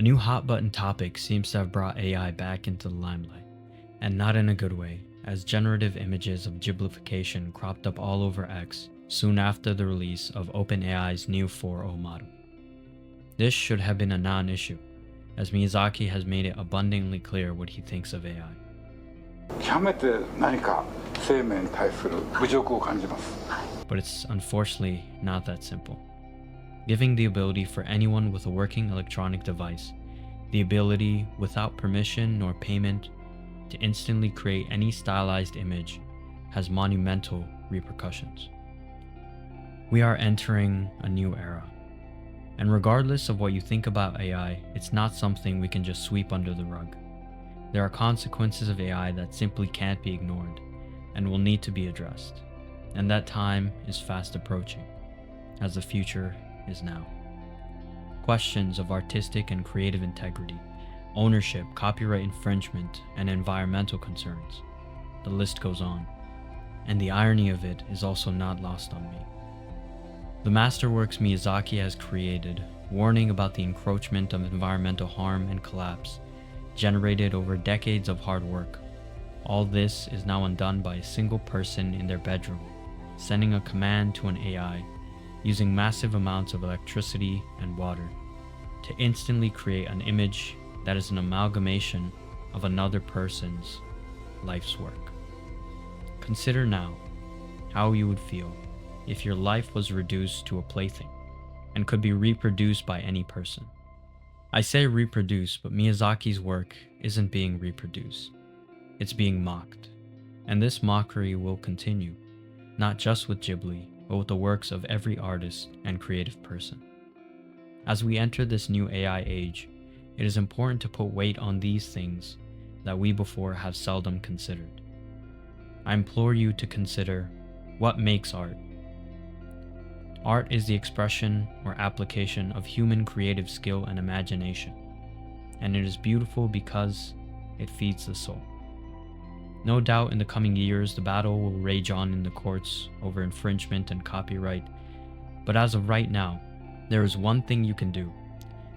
new hot button topic seems to have brought AI back into the limelight, and not in a good way, as generative images of Ghiblification cropped up all over X soon after the release of OpenAI's new 4.0 model. This should have been a non-issue, as Miyazaki has made it abundantly clear what he thinks of AI. 極めて何か生命に対する侮辱を感じます。 But it's unfortunately not that simple. Giving the ability for anyone with a working electronic device, the ability without permission nor payment to instantly create any stylized image has monumental repercussions. We are entering a new era. And regardless of what you think about AI, it's not something we can just sweep under the rug. There are consequences of AI that simply can't be ignored and will need to be addressed. And that time is fast approaching, as the future is now. Questions of artistic and creative integrity, ownership, copyright infringement, and environmental concerns. The list goes on. And the irony of it is also not lost on me. The masterworks Miyazaki has created, warning about the encroachment of environmental harm and collapse, generated over decades of hard work. All this is now undone by a single person in their bedroom, sending a command to an AI, using massive amounts of electricity and water, to instantly create an image that is an amalgamation of another person's life's work. Consider now how you would feel if your life was reduced to a plaything and could be reproduced by any person. I say reproduce, but Miyazaki's work isn't being reproduced. It's being mocked. And this mockery will continue, not just with Ghibli, but with the works of every artist and creative person. As we enter this new AI age, it is important to put weight on these things that we before have seldom considered. I implore you to consider what makes art. Art is the expression or application of human creative skill and imagination, and it is beautiful because it feeds the soul. No doubt in the coming years the battle will rage on in the courts over infringement and copyright, but as of right now, there is one thing you can do,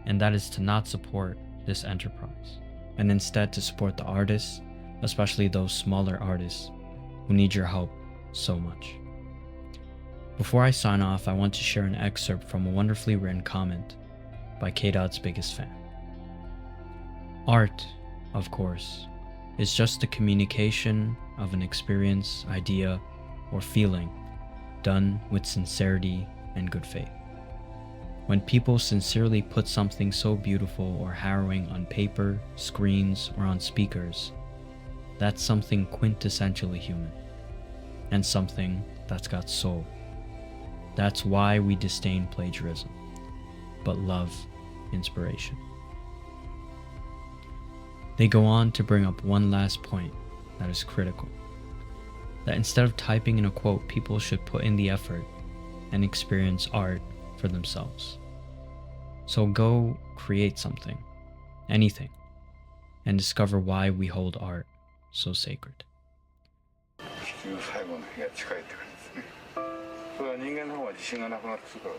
and that is to not support this enterprise, and instead to support the artists, especially those smaller artists who need your help so much. Before I sign off, I want to share an excerpt from a wonderfully written comment by K-Dot's biggest fan. Art, of course, is just the communication of an experience, idea, or feeling done with sincerity and good faith. When people sincerely put something so beautiful or harrowing on paper, screens, or on speakers, that's something quintessentially human, and something that's got soul. That's why we disdain plagiarism, but love inspiration. They go on to bring up one last point that is critical, that instead of typing in a quote, people should put in the effort and experience art for themselves. So go create something, anything, and discover why we hold art so sacred. 地球最後の日が近いって感じですね。それは人間の方が自信がなくなってくるから